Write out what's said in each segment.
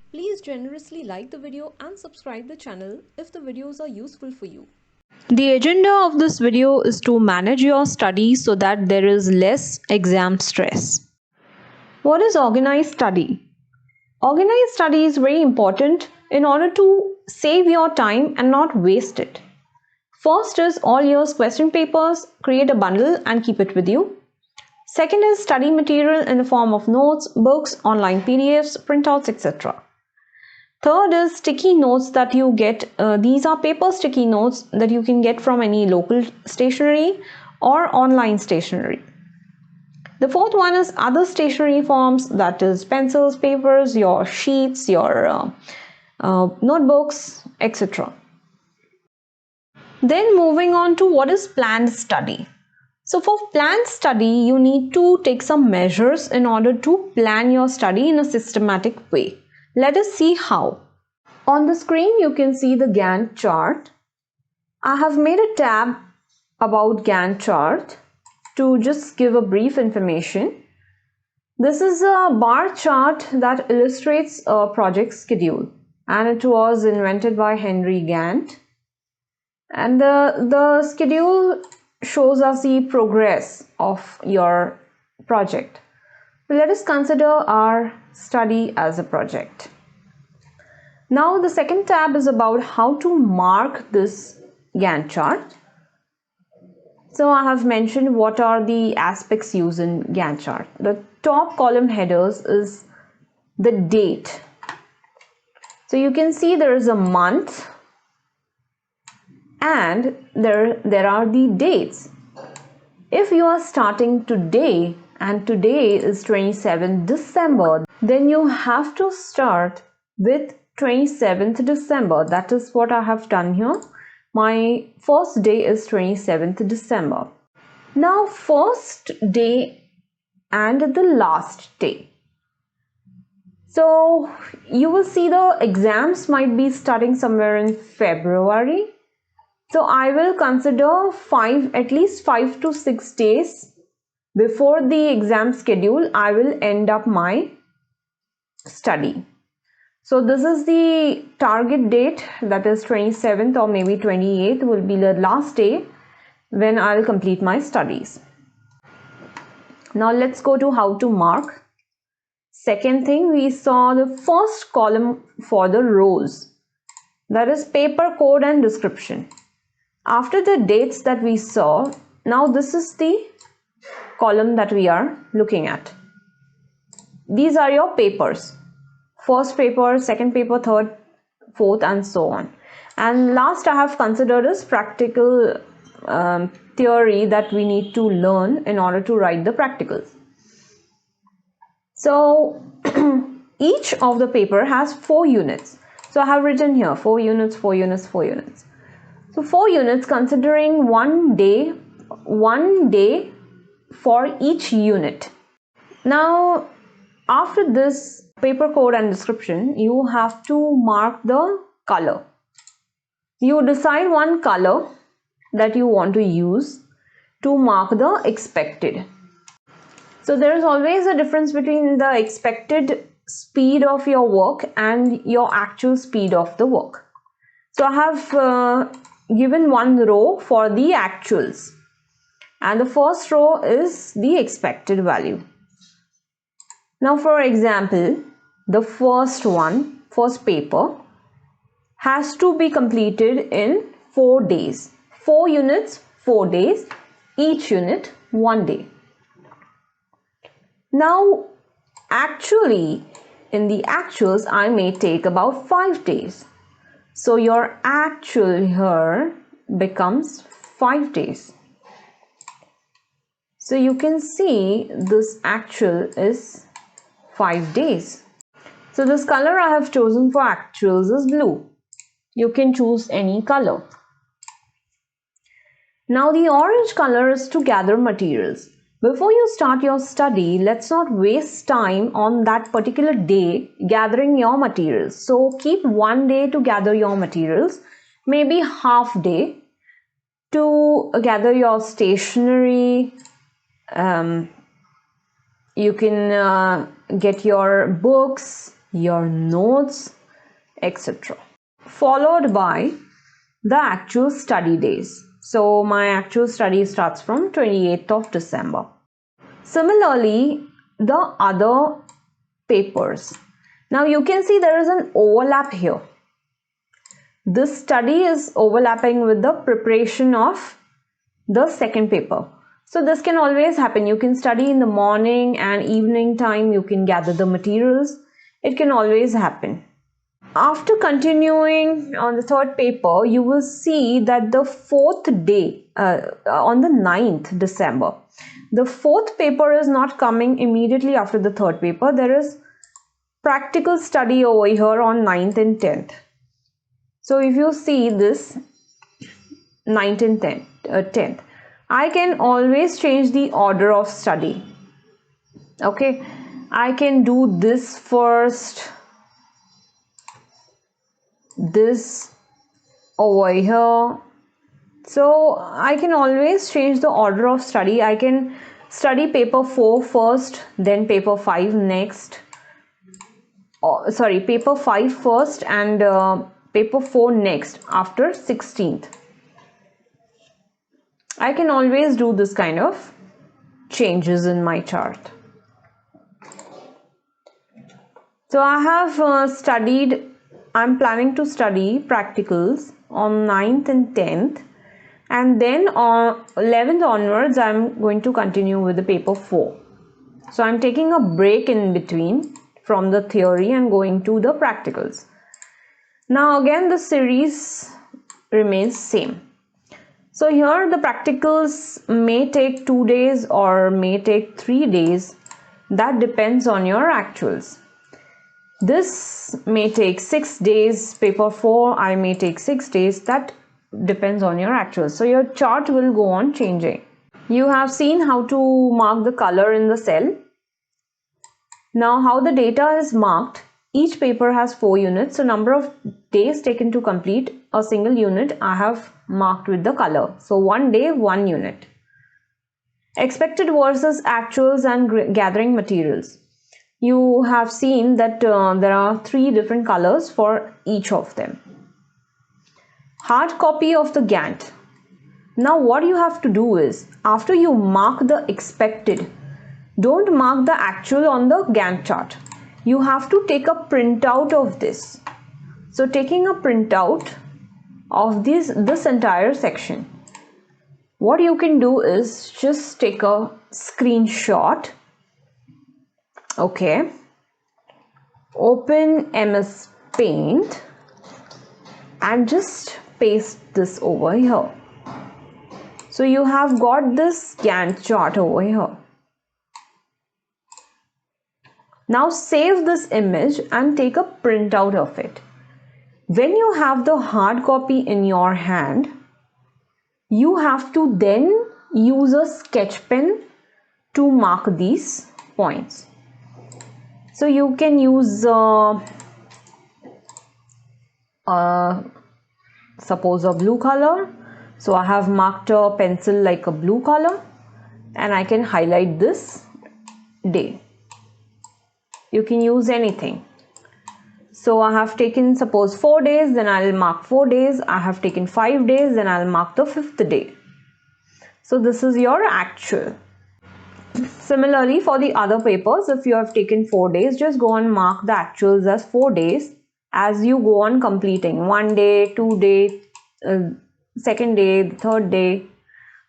Please generously like the video and subscribe the channel if the videos are useful for you. The agenda of this video is to manage your studies so that there is less exam stress. What is organized study? Organized study is very important in order to save your time and not waste it. First is all year's question papers, create a bundle and keep it with you. Second is study material in the form of notes, books, online PDFs, printouts, etc. Third is sticky notes that you get. These are paper sticky notes that you can get from any local stationery or online stationery. The fourth one is other stationery forms, that is pencils, papers, your sheets, your notebooks, etc. Then moving on to what is planned study. So for planned study, you need to take some measures in order to plan your study in a systematic way. Let us see how. On the screen, you can see the Gantt chart. I have made a tab about Gantt chart to just give a brief information. This is a bar chart that illustrates a project schedule, and it was invented by Henry Gantt. And the schedule shows us the progress of your project. So let us consider our study as a project. Now the second tab is about how to mark this Gantt chart. So I have mentioned what are the aspects used in Gantt chart. The top column headers is the date. So you can see there is a month and there are the dates. If you are starting today and today is 27th December, then you have to start with 27th December. That is what I have done here. My first day is 27th December. Now first day and the last day. So you will see the exams might be starting somewhere in February. So I will consider at least 5 to 6 days before the exam schedule. I will end up my study. So this is the target date, that is 27th or maybe 28th will be the last day when I'll complete my studies. Now let's go to how to mark. Second thing, we saw the first column for the rows, that is paper code and description. After the dates that we saw, now this is the column that we are looking at. These are your papers. First paper, second paper, third, fourth and so on. And last I have considered is practical theory that we need to learn in order to write the practicals. So each of the paper has 4 units. So I have written here 4 units, 4 units, 4 units. So 4 units considering one day for each unit. Now after this paper code and description, you have to mark the color. You decide one color that you want to use to mark the expected. So there is always a difference between the expected speed of your work and your actual speed of the work. So I have given one row for the actuals and the first row is the expected value. Now for example, the first paper has to be completed in 4 days. 4 units, 4 days, each unit 1 day. Now actually in the actuals I may take about 5 days. So your actual here becomes 5 days. So you can see this actual is 5 days. So this color I have chosen for actuals is blue. You can choose any color. Now the orange color is to gather materials. Before you start your study, let's not waste time on that particular day gathering your materials. So keep 1 day to gather your materials, maybe half day to gather your stationery. You can get your books, your notes, etc. Followed by the actual study days. So my actual study starts from 28th of December. Similarly, the other papers. Now you can see there is an overlap here. This study is overlapping with the preparation of the second paper. So this can always happen. You can study in the morning and evening time. You can gather the materials. It can always happen. After continuing on the third paper, you will see that the fourth day, on the 9th December, the fourth paper is not coming immediately after the third paper. There is practical study over here on 9th and 10th. So if you see this 9th and 10th, I can always change the order of study. Okay, I can do this first, this over here. So I can always change the order of study. I can study paper 4 first, then paper 5 next. Paper 5 first and paper 4 next after 16th. I can always do this kind of changes in my chart. So I have I'm planning to study practicals on 9th and 10th, and then on 11th onwards I'm going to continue with the paper 4. So I'm taking a break in between from the theory and going to the practicals. Now again the series remains same. So here the practicals may take 2 days or may take 3 days. That depends on your actuals. This may take 6 days, paper 4 I may take 6 days. That depends on your actuals. So your chart will go on changing. You have seen how to mark the color in the cell. Now how the data is marked. Each paper has 4 units. So number of days taken to complete a single unit I have marked with the color. So 1 day, 1 unit. Expected versus actuals and gathering materials. You have seen that there are 3 different colors for each of them. Hard copy of the Gantt. Now what you have to do is, after you mark the expected, don't mark the actual on the Gantt chart. You have to take a printout of this. So taking a printout of this entire section, what you can do is just take a screenshot. Okay, open MS Paint and just paste this over here. So you have got this Gantt chart over here. Now save this image and take a printout of it. When you have the hard copy in your hand, you have to then use a sketch pen to mark these points. So you can use suppose a blue color. So I have marked a pencil like a blue color and I can highlight this day. You can use anything. So I have taken suppose 4 days, then I will mark 4 days. I have taken 5 days, then I will mark the 5th day. So this is your actual. Similarly, for the other papers, if you have taken 4 days, just go and mark the actuals as 4 days as you go on completing 1 day, 2 day, 2nd day, 3rd day,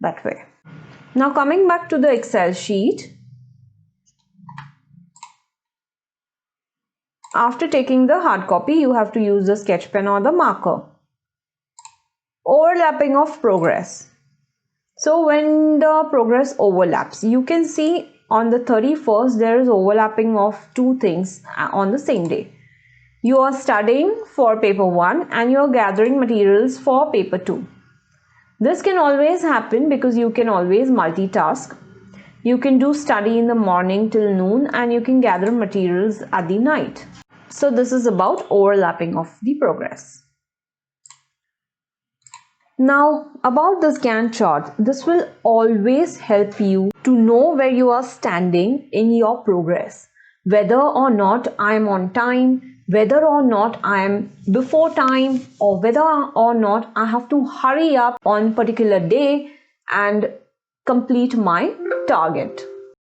that way. Now coming back to the Excel sheet, after taking the hard copy, you have to use the sketch pen or the marker. Overlapping of progress. So when the progress overlaps, you can see on the 31st there is overlapping of 2 things on the same day. You are studying for paper 1 and you are gathering materials for paper 2. This can always happen because you can always multitask. You can do study in the morning till noon and you can gather materials at the night. So this is about overlapping of the progress. Now about this Gantt chart, this will always help you to know where you are standing in your progress. whether or not I am on time, whether or not I am before time, or whether or not I have to hurry up on particular day and complete my target.